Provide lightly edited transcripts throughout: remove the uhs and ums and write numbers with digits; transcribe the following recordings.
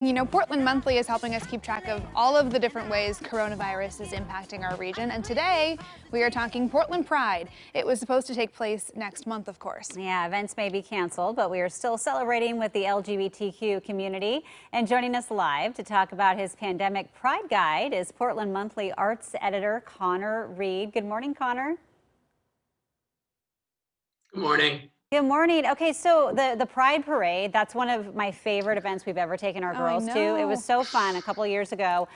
You know, Portland Monthly is helping us keep track of all of the different ways coronavirus is impacting our region. And today we are talking Portland Pride. It was supposed to take place next month, of course. Yeah, events may be canceled, but we are still celebrating with the LGBTQ community. And joining us live to talk about his pandemic Pride guide is Portland Monthly arts editor Connor Reed. Good morning, Connor. Good morning. Good morning. Okay, so the Pride Parade, that's one of my favorite events we've ever taken our girls to. It was so fun a couple of years ago.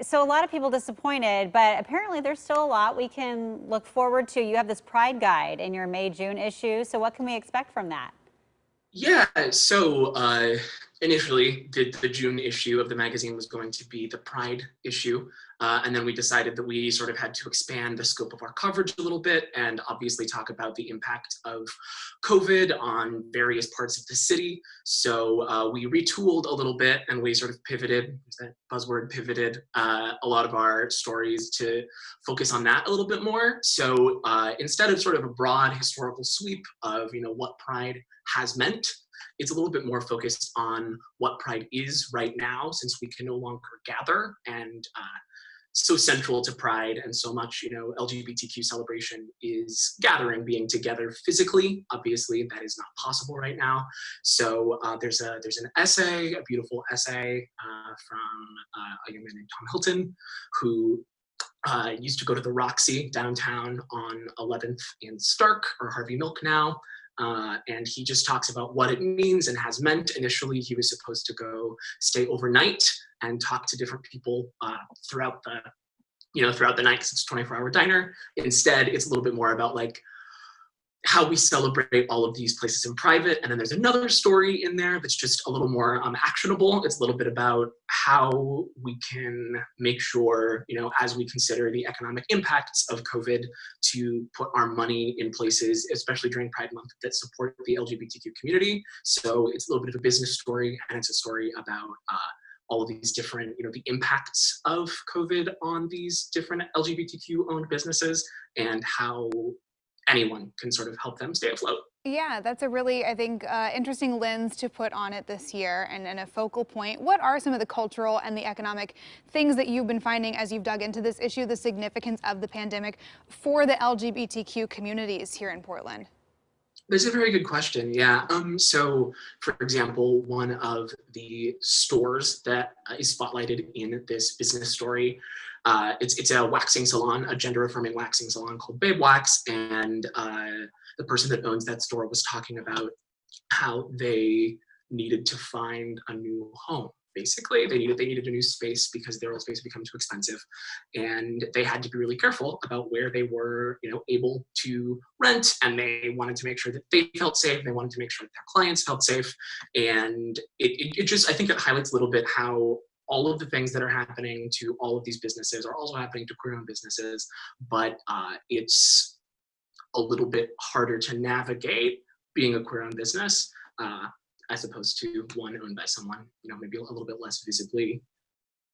So a lot of people disappointed, but apparently there's still a lot we can look forward to. You have this Pride Guide in your May-June issue. So what can we expect from that? Yeah, so initially the June issue of the magazine was going to be the Pride issue. And then we decided that we sort of had to expand the scope of our coverage a little bit and obviously talk about the impact of COVID on various parts of the city. So we retooled a little bit and we sort of pivoted, is that buzzword, pivoted a lot of our stories to focus on that a little bit more. So instead of sort of a broad historical sweep of, what Pride has meant, it's a little bit more focused on what Pride is right now, since we can no longer gather, and so central to Pride and so much, LGBTQ celebration is gathering, being together physically. Obviously, that is not possible right now. So there's an essay, a beautiful essay from a young man named Tom Hilton, who used to go to the Roxy downtown on 11th and Stark, or Harvey Milk now. And he just talks about what it means and has meant. Initially, he was supposed to go stay overnight and talk to different people throughout the night, because it's a 24-hour diner. Instead, it's a little bit more about like how we celebrate all of these places in private. And then there's another story in there that's just a little more actionable. It's a little bit about how we can make sure, as we consider the economic impacts of COVID, to put our money in places, especially during Pride Month, that support the LGBTQ community. So it's a little bit of a business story, and it's a story about all of these different, the impacts of COVID on these different LGBTQ-owned businesses, and how anyone can sort of help them stay afloat. Yeah, that's a really, I think, interesting lens to put on it this year, and a focal point. What are some of the cultural and the economic things that you've been finding as you've dug into this issue, the significance of the pandemic for the LGBTQ communities here in Portland? That's a very good question. Yeah. So, for example, one of the stores that is spotlighted in this business story, it's a waxing salon, a gender-affirming waxing salon called Babe Wax, and the person that owns that store was talking about how they needed to find a new home. Basically, they needed a new space because their old space had become too expensive, and they had to be really careful about where they were, able to rent. And they wanted to make sure that they felt safe. They wanted to make sure that their clients felt safe, and it just, I think it highlights a little bit how all of the things that are happening to all of these businesses are also happening to queer-owned businesses, but it's a little bit harder to navigate being a queer-owned business. As opposed to one owned by someone, maybe a little bit less visibly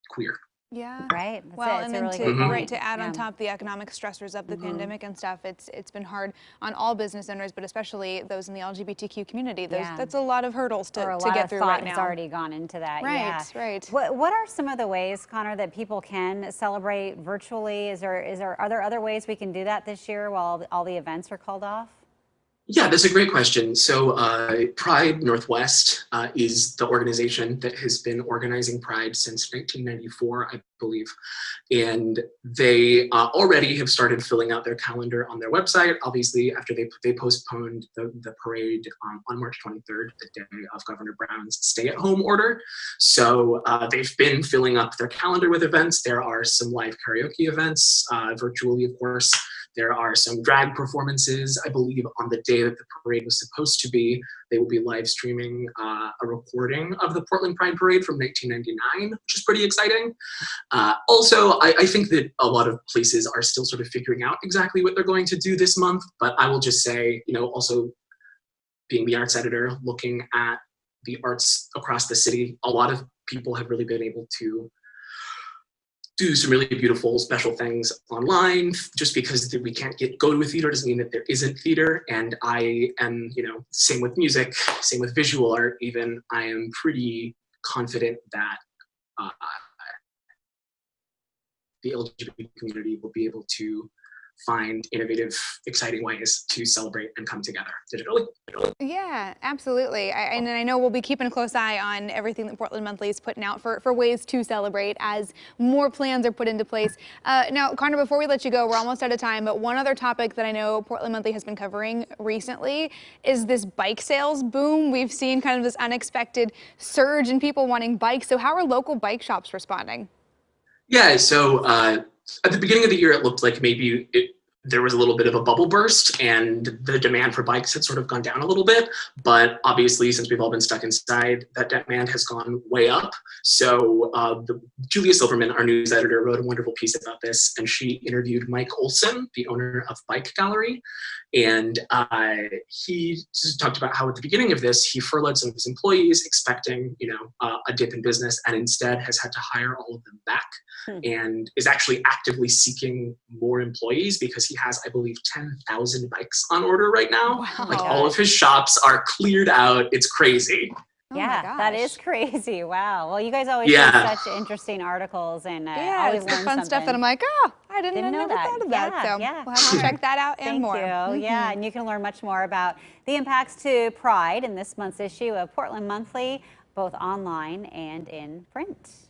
queer. Yeah. Right. Well, and then really to add on top the economic stressors of the pandemic and stuff, it's been hard on all business owners, but especially those in the LGBTQ community. That's a lot of hurdles to get through right now. Has already gone into that. Right, right. What are some of the ways, Connor, that people can celebrate virtually? Are there other ways we can do that this year while all the events are called off? Yeah, that's a great question. So Pride Northwest is the organization that has been organizing Pride since 1994, I believe. And they already have started filling out their calendar on their website. Obviously, after they postponed the parade on March 23rd, the day of Governor Brown's stay-at-home order. So they've been filling up their calendar with events. There are some live karaoke events, virtually, of course. There are some drag performances, I believe, on the day that the parade was supposed to be. They will be live streaming a recording of the Portland Pride Parade from 1999, which is pretty exciting. Also, I think that a lot of places are still sort of figuring out exactly what they're going to do this month, but I will just say, also being the arts editor, looking at the arts across the city, a lot of people have really been able to do some really beautiful special things online. Just because we can't go to a theater doesn't mean that there isn't theater. And I am, same with music, same with visual art even, I am pretty confident that the LGBT community will be able to find innovative, exciting ways to celebrate and come together digitally. Yeah, absolutely. And I know we'll be keeping a close eye on everything that Portland Monthly is putting out for ways to celebrate as more plans are put into place. Now, Connor, before we let you go, we're almost out of time, but one other topic that I know Portland Monthly has been covering recently is this bike sales boom. We've seen kind of this unexpected surge in people wanting bikes. So how are local bike shops responding? Yeah, so at the beginning of the year, it looked like maybe there was a little bit of a bubble burst and the demand for bikes had sort of gone down a little bit. But obviously, since we've all been stuck inside, that demand has gone way up. So Julia Silverman, our news editor, wrote a wonderful piece about this, and she interviewed Mike Olson, the owner of Bike Gallery. And he just talked about how at the beginning of this, he furloughed some of his employees expecting, a dip in business, and instead has had to hire all of them back and is actually actively seeking more employees because he has, I believe, 10,000 bikes on order right now. Wow. Like all of his shops are cleared out. It's crazy. Yeah, that is crazy. Wow. Well, you guys always Yeah. have such interesting articles and always it's learn the fun something. stuff that I'm like, oh, I Didn't know never that. thought of that. Yeah, So yeah. we'll have to check that out and Thank more. you. Yeah, and you can learn much more about the impacts to Pride in this month's issue of Portland Monthly, both online and in print.